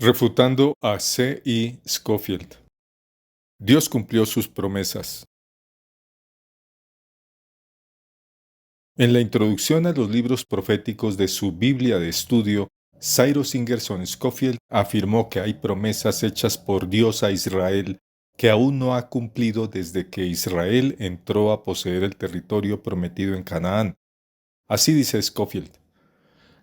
Refutando a C. E. Scofield. Dios cumplió sus promesas. En la introducción a los libros proféticos de su Biblia de estudio, Cyrus Ingerson Scofield afirmó que hay promesas hechas por Dios a Israel que aún no ha cumplido desde que Israel entró a poseer el territorio prometido en Canaán. Así dice Scofield: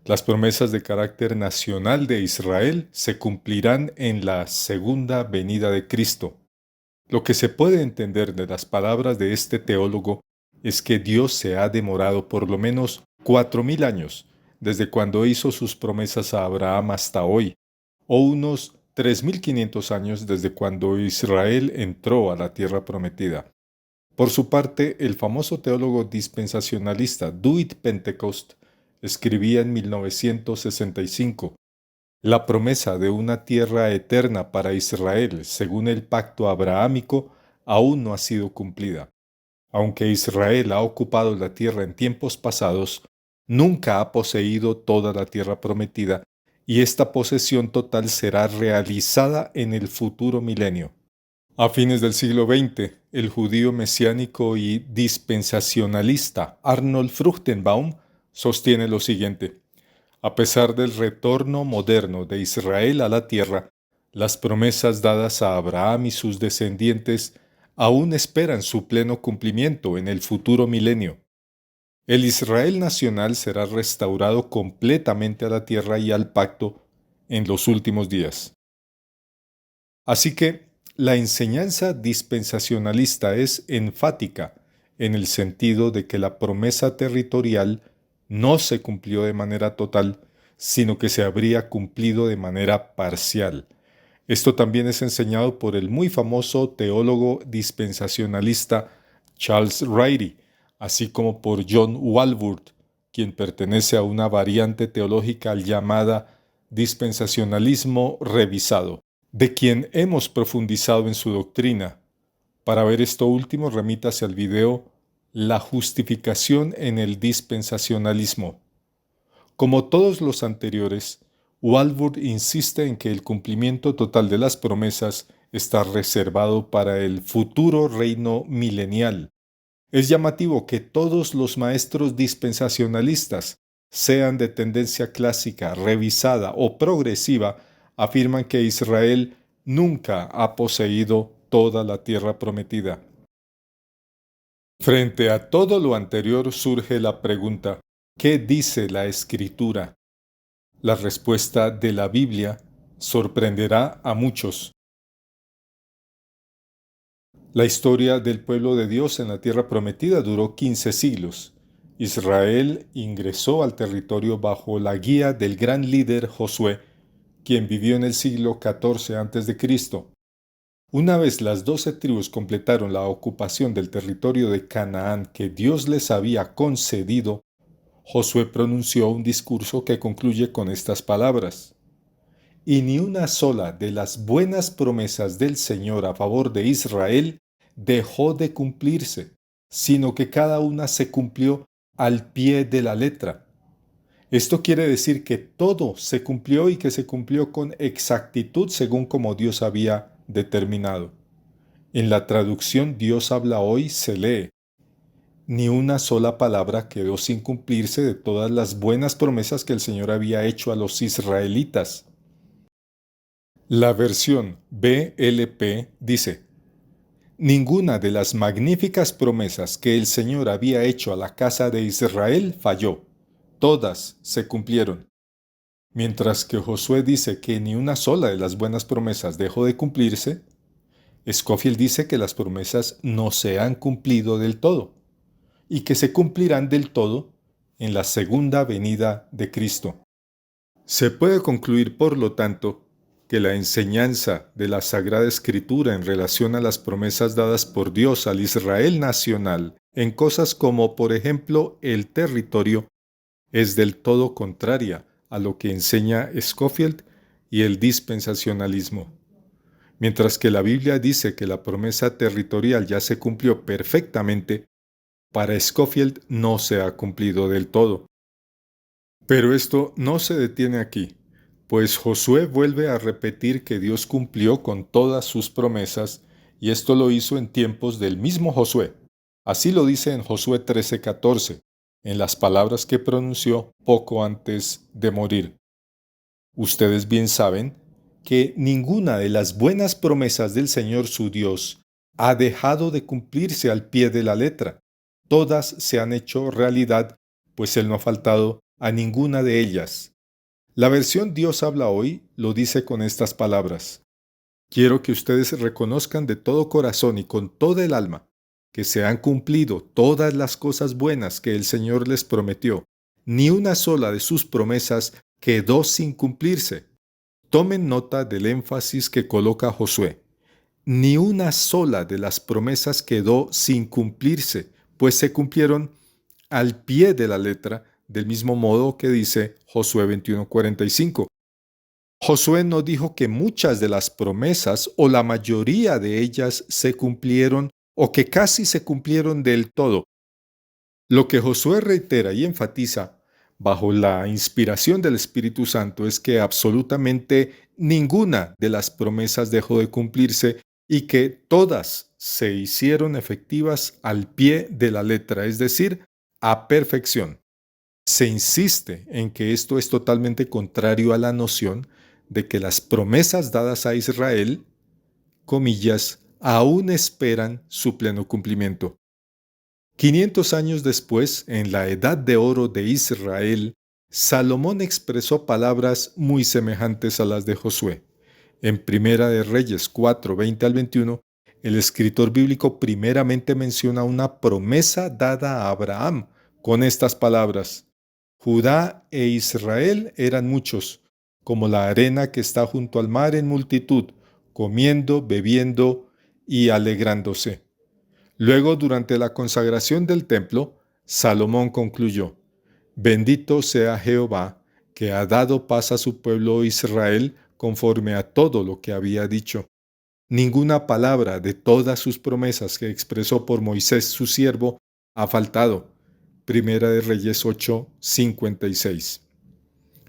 las promesas de carácter nacional de Israel se cumplirán en la segunda venida de Cristo. Lo que se puede entender de las palabras de este teólogo es que Dios se ha demorado por lo menos 4000 años, desde cuando hizo sus promesas a Abraham hasta hoy, o unos 3500 años desde cuando Israel entró a la tierra prometida. Por su parte, el famoso teólogo dispensacionalista Dwight Pentecost escribía en 1965: la promesa de una tierra eterna para Israel, según el pacto abrahámico, aún no ha sido cumplida. Aunque Israel ha ocupado la tierra en tiempos pasados, nunca ha poseído toda la tierra prometida, y esta posesión total será realizada en el futuro milenio. A fines del siglo XX, el judío mesiánico y dispensacionalista Arnold Fruchtenbaum sostiene lo siguiente: a pesar del retorno moderno de Israel a la tierra, las promesas dadas a Abraham y sus descendientes aún esperan su pleno cumplimiento en el futuro milenio. El Israel nacional será restaurado completamente a la tierra y al pacto en los últimos días. Así que la enseñanza dispensacionalista es enfática en el sentido de que la promesa territorial no se cumplió de manera total, sino que se habría cumplido de manera parcial. Esto también es enseñado por el muy famoso teólogo dispensacionalista Charles Ryrie, así como por John Walvoord, quien pertenece a una variante teológica llamada dispensacionalismo revisado, de quien hemos profundizado en su doctrina. Para ver esto último, remítase al video La justificación en el dispensacionalismo. Como todos los anteriores, Walvoord insiste en que el cumplimiento total de las promesas está reservado para el futuro reino milenial. Es llamativo que todos los maestros dispensacionalistas, sean de tendencia clásica, revisada o progresiva, afirman que Israel nunca ha poseído toda la tierra prometida. Frente a todo lo anterior surge la pregunta: ¿qué dice la Escritura? La respuesta de la Biblia sorprenderá a muchos. La historia del pueblo de Dios en la tierra prometida duró 15 siglos. Israel ingresó al territorio bajo la guía del gran líder Josué, quien vivió en el siglo XIV a.C. Una vez las 12 tribus completaron la ocupación del territorio de Canaán que Dios les había concedido, Josué pronunció un discurso que concluye con estas palabras: y ni una sola de las buenas promesas del Señor a favor de Israel dejó de cumplirse, sino que cada una se cumplió al pie de la letra. Esto quiere decir que todo se cumplió y que se cumplió con exactitud según como Dios había determinado. En la traducción Dios habla hoy se lee: ni una sola palabra quedó sin cumplirse de todas las buenas promesas que el Señor había hecho a los israelitas. La versión BLP dice: ninguna de las magníficas promesas que el Señor había hecho a la casa de Israel falló. Todas se cumplieron. Mientras que Josué dice que ni una sola de las buenas promesas dejó de cumplirse, Scofield dice que las promesas no se han cumplido del todo y que se cumplirán del todo en la segunda venida de Cristo. Se puede concluir, por lo tanto, que la enseñanza de la Sagrada Escritura en relación a las promesas dadas por Dios al Israel nacional en cosas como, por ejemplo, el territorio, es del todo contraria a lo que enseña Scofield y el dispensacionalismo. Mientras que la Biblia dice que la promesa territorial ya se cumplió perfectamente, para Scofield no se ha cumplido del todo. Pero esto no se detiene aquí. Pues Josué vuelve a repetir que Dios cumplió con todas sus promesas, y esto lo hizo en tiempos del mismo Josué. Así lo dice en Josué 13:14, en las palabras que pronunció poco antes de morir. Ustedes bien saben que ninguna de las buenas promesas del Señor su Dios ha dejado de cumplirse al pie de la letra. Todas se han hecho realidad, pues Él no ha faltado a ninguna de ellas. La versión Dios habla hoy lo dice con estas palabras. Quiero que ustedes reconozcan de todo corazón y con toda el alma que se han cumplido todas las cosas buenas que el Señor les prometió. Ni una sola de sus promesas quedó sin cumplirse. Tomen nota del énfasis que coloca Josué. Ni una sola de las promesas quedó sin cumplirse, pues se cumplieron al pie de la letra, del mismo modo que dice Josué 21:45. Josué no dijo que muchas de las promesas o la mayoría de ellas se cumplieron o que casi se cumplieron del todo. Lo que Josué reitera y enfatiza bajo la inspiración del Espíritu Santo es que absolutamente ninguna de las promesas dejó de cumplirse y que todas se hicieron efectivas al pie de la letra, es decir, a perfección. Se insiste en que esto es totalmente contrario a la noción de que las promesas dadas a Israel, comillas, aún esperan su pleno cumplimiento. 500 años después, en la Edad de Oro de Israel, Salomón expresó palabras muy semejantes a las de Josué. En Primera de Reyes 4, 20 al 21, el escritor bíblico primeramente menciona una promesa dada a Abraham con estas palabras: Judá e Israel eran muchos, como la arena que está junto al mar en multitud, comiendo, bebiendo y alegrándose. Luego, durante la consagración del templo, Salomón concluyó: Bendito sea Jehová, que ha dado paz a su pueblo Israel conforme a todo lo que había dicho. Ninguna palabra de todas sus promesas que expresó por Moisés su siervo ha faltado. Primera de Reyes 8:56.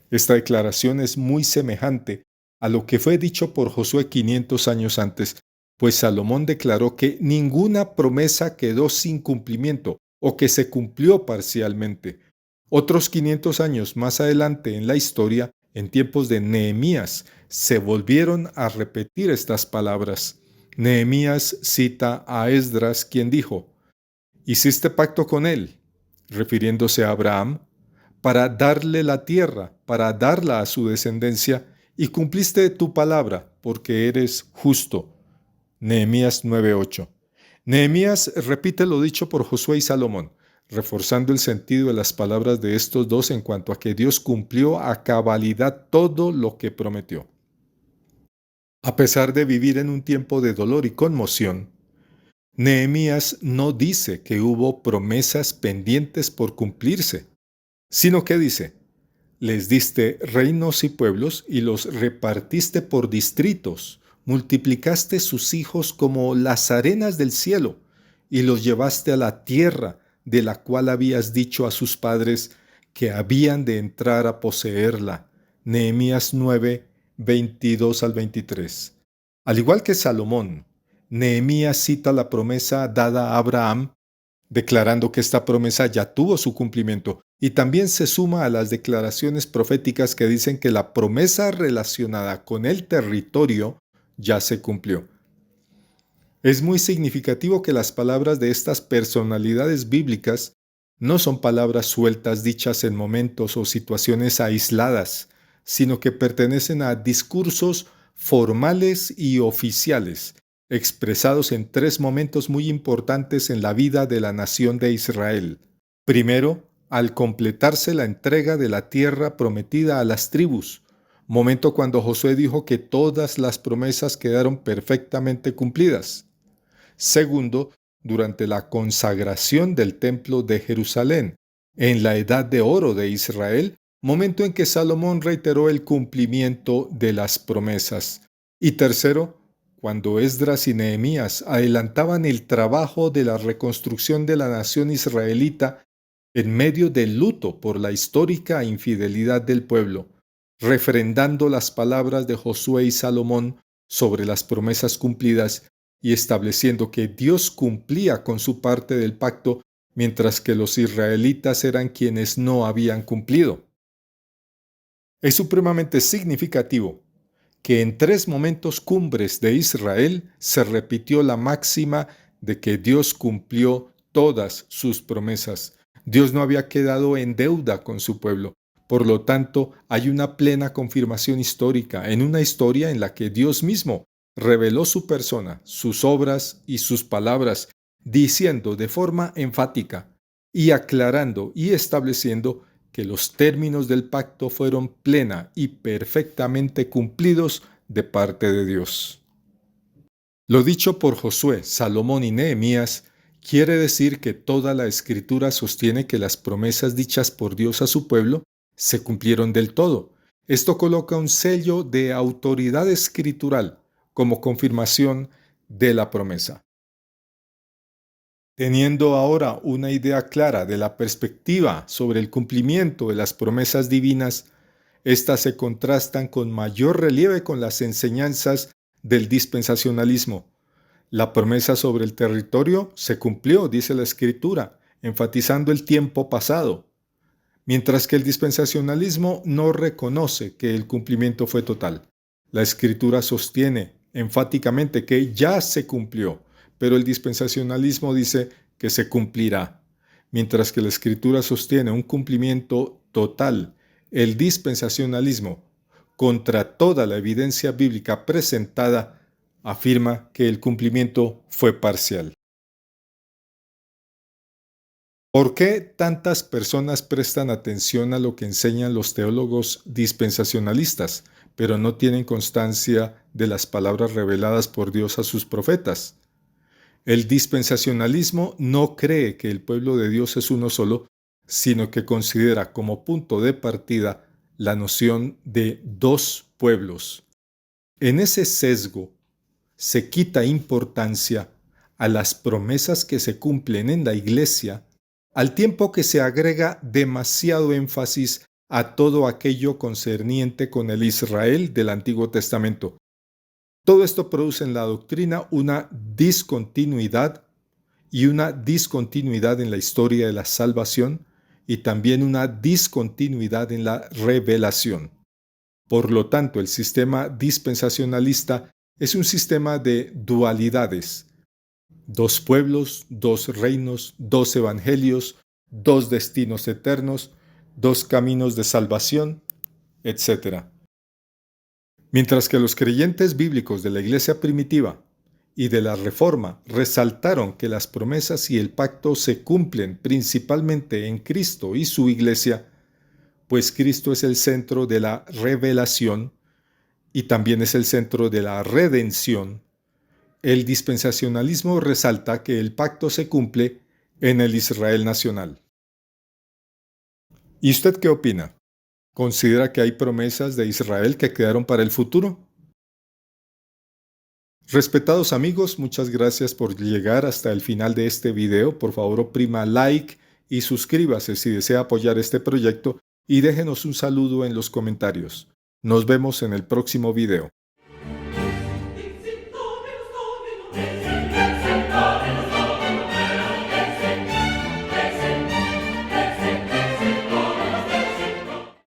Esta declaración es muy semejante a lo que fue dicho por Josué 500 años antes, pues Salomón declaró que ninguna promesa quedó sin cumplimiento o que se cumplió parcialmente. Otros 500 años más adelante en la historia, en tiempos de Nehemías, se volvieron a repetir estas palabras. Nehemías cita a Esdras, quien dijo: Hiciste pacto con él, refiriéndose a Abraham, para darle la tierra, para darla a su descendencia, y cumpliste tu palabra, porque eres justo. Nehemías 9:8. Nehemías repite lo dicho por Josué y Salomón, reforzando el sentido de las palabras de estos dos en cuanto a que Dios cumplió a cabalidad todo lo que prometió. A pesar de vivir en un tiempo de dolor y conmoción, Nehemías no dice que hubo promesas pendientes por cumplirse, sino que dice: les diste reinos y pueblos y los repartiste por distritos, multiplicaste sus hijos como las arenas del cielo y los llevaste a la tierra de la cual habías dicho a sus padres que habían de entrar a poseerla. Nehemías 9, 22 al 23. Al igual que Salomón, Nehemías cita la promesa dada a Abraham, declarando que esta promesa ya tuvo su cumplimiento, y también se suma a las declaraciones proféticas que dicen que la promesa relacionada con el territorio ya se cumplió. Es muy significativo que las palabras de estas personalidades bíblicas no son palabras sueltas dichas en momentos o situaciones aisladas, sino que pertenecen a discursos formales y oficiales, expresados en tres momentos muy importantes en la vida de la nación de Israel. Primero, al completarse la entrega de la tierra prometida a las tribus, momento cuando Josué dijo que todas las promesas quedaron perfectamente cumplidas. Segundo, durante la consagración del templo de Jerusalén, en la Edad de Oro de Israel, momento en que Salomón reiteró el cumplimiento de las promesas. Y tercero, cuando Esdras y Nehemías adelantaban el trabajo de la reconstrucción de la nación israelita en medio del luto por la histórica infidelidad del pueblo. refrendando las palabras de Josué y Salomón sobre las promesas cumplidas y estableciendo que Dios cumplía con su parte del pacto, mientras que los israelitas eran quienes no habían cumplido. Es supremamente significativo que en 3 momentos cumbres de Israel se repitió la máxima de que Dios cumplió todas sus promesas. Dios no había quedado en deuda con su pueblo. Por lo tanto, hay una plena confirmación histórica en una historia en la que Dios mismo reveló su persona, sus obras y sus palabras, diciendo de forma enfática y aclarando y estableciendo que los términos del pacto fueron plena y perfectamente cumplidos de parte de Dios. Lo dicho por Josué, Salomón y Nehemías quiere decir que toda la Escritura sostiene que las promesas dichas por Dios a su pueblo se cumplieron del todo. Esto coloca un sello de autoridad escritural como confirmación de la promesa. Teniendo ahora una idea clara de la perspectiva sobre el cumplimiento de las promesas divinas, éstas se contrastan con mayor relieve con las enseñanzas del dispensacionalismo. La promesa sobre el territorio se cumplió, dice la Escritura, enfatizando el tiempo pasado, mientras que el dispensacionalismo no reconoce que el cumplimiento fue total. La Escritura sostiene enfáticamente que ya se cumplió, pero el dispensacionalismo dice que se cumplirá. Mientras que la Escritura sostiene un cumplimiento total, el dispensacionalismo, contra toda la evidencia bíblica presentada, afirma que el cumplimiento fue parcial. ¿Por qué tantas personas prestan atención a lo que enseñan los teólogos dispensacionalistas, pero no tienen constancia de las palabras reveladas por Dios a sus profetas? El dispensacionalismo no cree que el pueblo de Dios es uno solo, sino que considera como punto de partida la noción de 2 pueblos. En ese sesgo se quita importancia a las promesas que se cumplen en la Iglesia, al tiempo que se agrega demasiado énfasis a todo aquello concerniente con el Israel del Antiguo Testamento. Todo esto produce en la doctrina una discontinuidad en la historia de la salvación y también una discontinuidad en la revelación. Por lo tanto, el sistema dispensacionalista es un sistema de dualidades: 2 pueblos, 2 reinos, 2 evangelios, 2 destinos eternos, 2 caminos de salvación, etc. Mientras que los creyentes bíblicos de la Iglesia primitiva y de la Reforma resaltaron que las promesas y el pacto se cumplen principalmente en Cristo y su Iglesia, pues Cristo es el centro de la revelación y también es el centro de la redención, el dispensacionalismo resalta que el pacto se cumple en el Israel nacional. ¿Y usted qué opina? ¿Considera que hay promesas de Israel que quedaron para el futuro? Respetados amigos, muchas gracias por llegar hasta el final de este video. Por favor, oprima like y suscríbase si desea apoyar este proyecto y déjenos un saludo en los comentarios. Nos vemos en el próximo video.